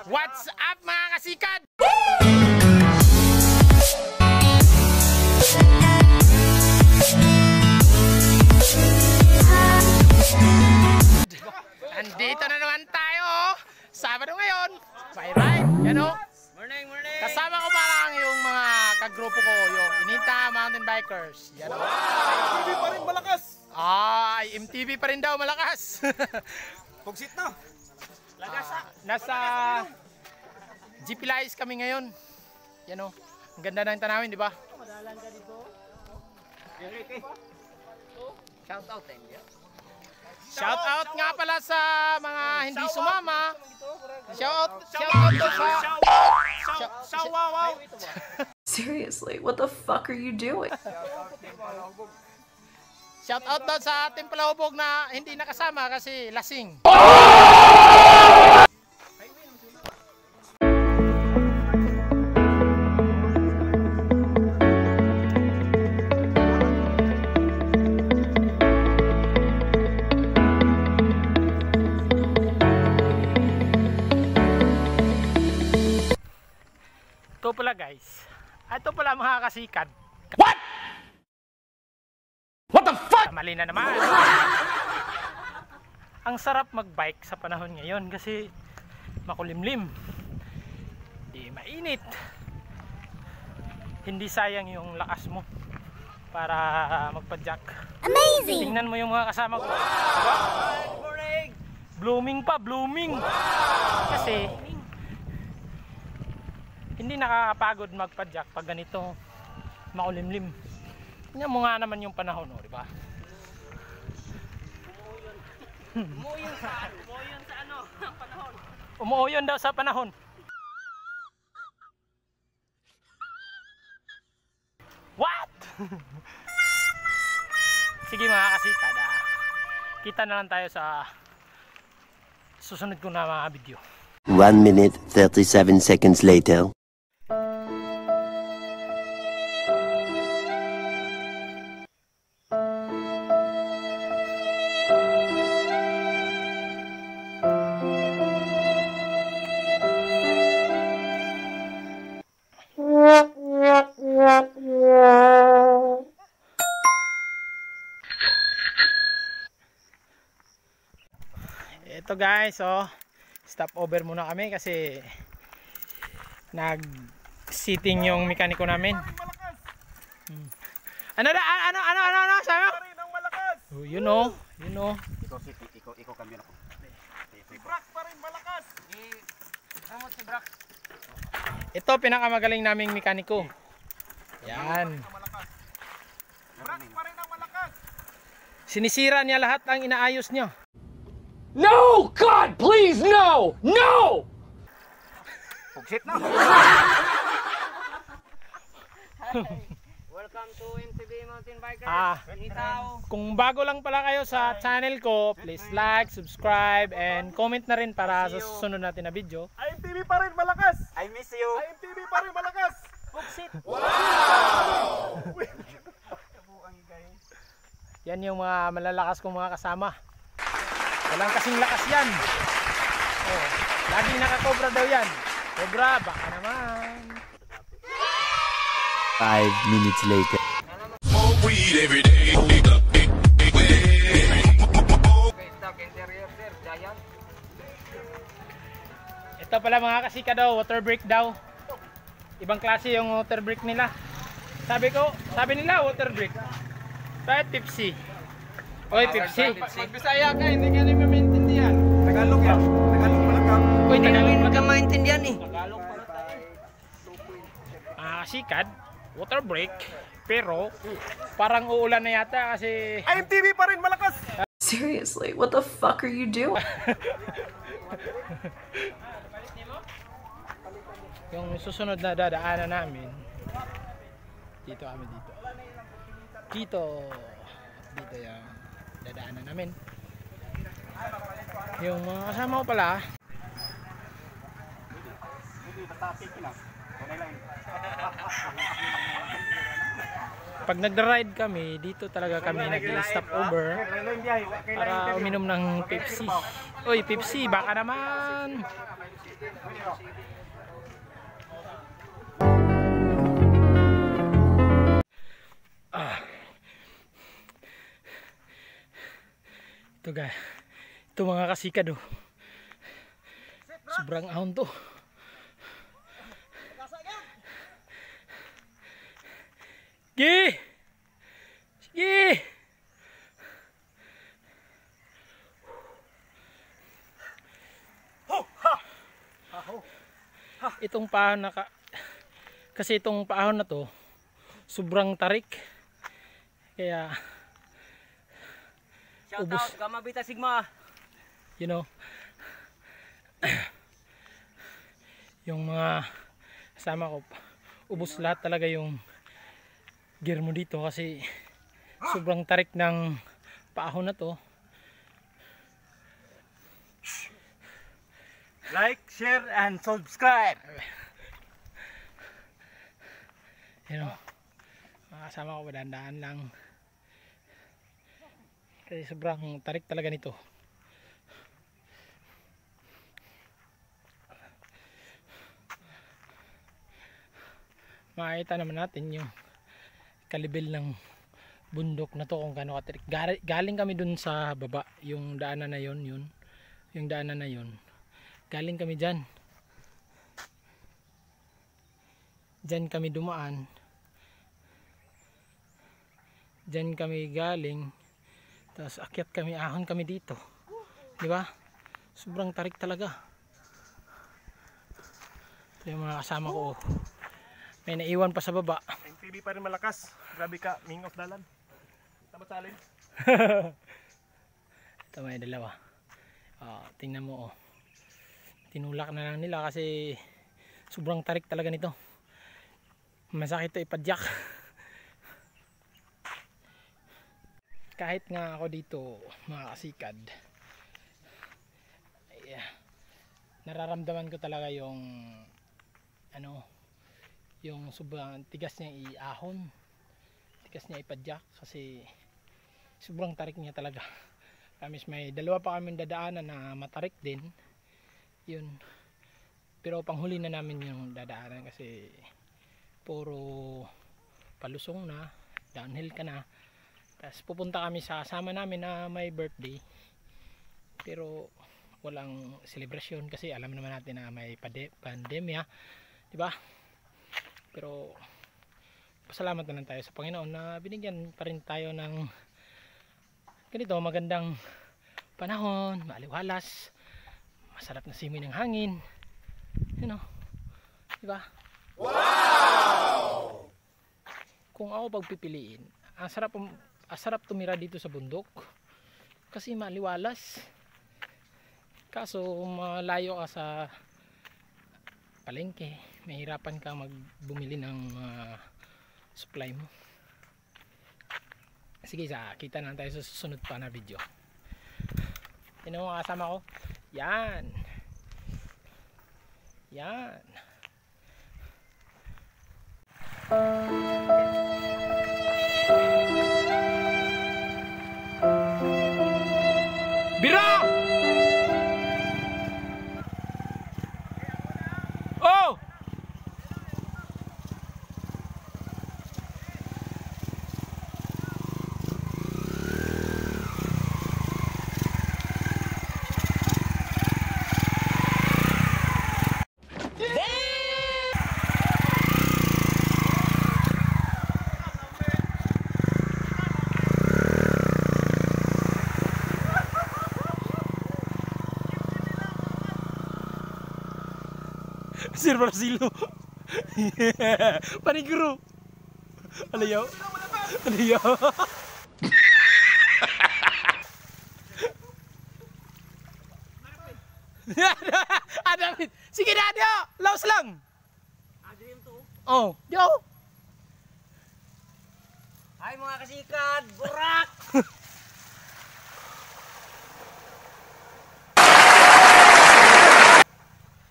What's up mga kasikad? Andito na naman tayo. Sabado ngayon. Bye ride. Yan o. Morning. Kasama ko parang yung mga kagrupo ko. Yung Ininta Mountain Bikers. Yan o. MTV pa rin malakas. MTV pa rin daw malakas. Pugsit na. Nasa GP Lies kami ngayon. Yan o. Ang ganda ng tanawin, di ba? Madalang ka dito. Shout out India. Shout out nga pala sa mga hindi sumama. Shout out sa wow. Seriously, what the fuck are you doing? Shout out daw sa ating palahubog na hindi nakasama kasi lasing. Ito pala guys. Ito pala mga kasikad. What? What the fuck? Mali na naman. Ang sarap magbike sa panahon ngayon kasi makulimlim. Di mainit. Hindi sayang yung lakas mo para magpa-jack. Amazing! Tingnan mo yung mga kasama ko. Diba? Blooming pa, blooming. Kasi hindi nakakapagod magpa-jack pag ganito makulimlim. Tingnan mo nga naman yung panahon, di ba? Umuuyon sa ano? Ang panahon. Umuuyon daw sa panahon. What? Sige mga kasikad, kita na lang tayo sa susunod ko na mga video. 1 minute 37 seconds later. Ito guys, stop over muna kami kasi nag-sitting yung mekaniko namin. Ano sabi mo? Oh, you know. Ikaw kambyo na ko. Brak pa rin malakas. Kamot si Brak. Ito pinakamagaling naming mekaniko. Yan. Brak pa rin ang malakas. Sinisira niya lahat ang inaayos niya. No! God, please, no! No! Pugsit na. Welcome to MTV Mountain Bikers. Initaw. Kung bago lang pala kayo sa channel ko, please like, subscribe, and comment na rin para sa susunod natin na video. MTV pa rin malakas. I miss you. MTV pa rin malakas. Pugsit. Yan yung mga malalakas kong mga kasama. Walang kasing lakas yan. Laging nakakobra daw yan. Cobra, baka naman. 5 minutes later. Ito pala mga kasika daw, water brake daw. Ibang klase yung water brake nila. Sabi nila water brake. Bakit Pepsi? Oy, Pepsi. Magbisaya ka, hindi ka namin maintindihan. Tagalog yan. Tagalog malakang. Uy, Tagalog Hindi ka maintindihan eh. Tagalog pala tayo. Kasikad, water brake, pero parang uulan na yata kasi MTV pa rin malakas. Seriously, what the fuck are you doing? yung susunod na dadaanan namin dito yung dadaanan namin. Yung mga kasama ko pala pag nag-ride kami, dito talaga kami nag-stop over para uminom ng Pepsi. Oy, Pepsi, baka naman. Ito guys, ito mga kasikad oh. Sobrang ahon to. Sige! Sige! Itong paahon na kasi itong paahon na to sobrang tarik. Kaya ubos. Shoutout, Gamabita Sigma. You know, yung mga kasama ko, ubos lahat talaga yung gear mo dito kasi sobrang tarik ng paahon na to. Like, share, and subscribe. You know, mga kasama ko, dandaan lang kasi sobrang tarik talaga nito. Makikita naman natin yung kalibil ng bundok na to kung gaano katarik. Galing kami dun sa baba, yung daanan na yun, yung daanan na yun. Galing kami dyan. Dyan kami dumaan. Dyan kami galing. Tapos akyat kami, ahon kami dito. Di ba? Sobrang tarik talaga. Ito yung mga kasama ko. May naiwan pa sa baba. MTV pa rin malakas. Grabe ka, Ming of Dalan. Tamat salin. Ito may dalawa. Tingnan mo oh. Tinulak na lang nila kasi sobrang tarik talaga nito. Masakit ito ipadyak. Kahit nga ako dito mga kasikad, nararamdaman ko talaga yung yung sobrang tigas niya iahon, tigas niya ipadyak kasi sobrang tarik niya talaga. Kamis may dalawa pa kami dadaanan na matarik din yun, pero panghuli na namin yung dadaanan kasi puro palusong na, downhill ka na. Tapos pupunta kami sa kasama namin na may birthday pero walang celebration kasi alam naman natin na may pandemya, di ba? Pero pasalamat na lang tayo sa Panginoon na binigyan pa rin tayo ng ganito magandang panahon, maliwalas, masarap na simoy ng hangin, you know, di ba? Wow! Kung ako pagpipiliin, ang sarap tumira dito sa bundok kasi maliwalas. Kaso malayo ka sa palengke, mahirapan ka magbumili ng supply mo. Sige, kita na tayo sa susunod pa na video. Yan ang mga kasama ko. Yan. Yan. Bira! Oh! Sir Brasilo. Paniguro. Alayaw. Alayaw. Adamit. Sige na, Dio. Laos lang. Oh, Dio. Hi mga kasikad, burak!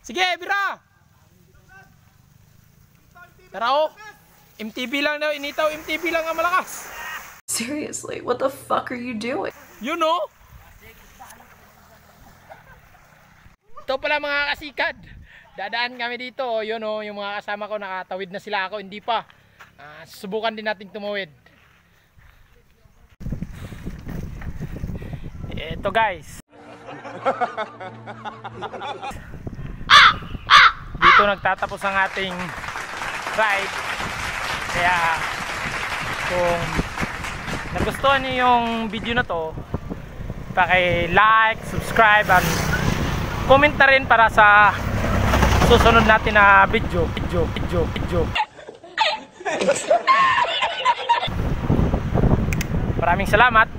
Sige, Bira. Tara oh. MTV lang daw, initaw MTV lang ang malakas. Seriously, what the fuck are you doing? You know? Ito pala mga kasikad. Dadaan kami dito, oh, yun oh, yung mga kasama ko nakatawid na sila, ako hindi pa. Susubukan din nating tumawid. Ito guys. Dito nagtatapos ang ating ride. Kaya kung nagustuhan niyo yung video na to, paki-like, subscribe, and comment na rin para sa susunod natin na video. Maraming salamat.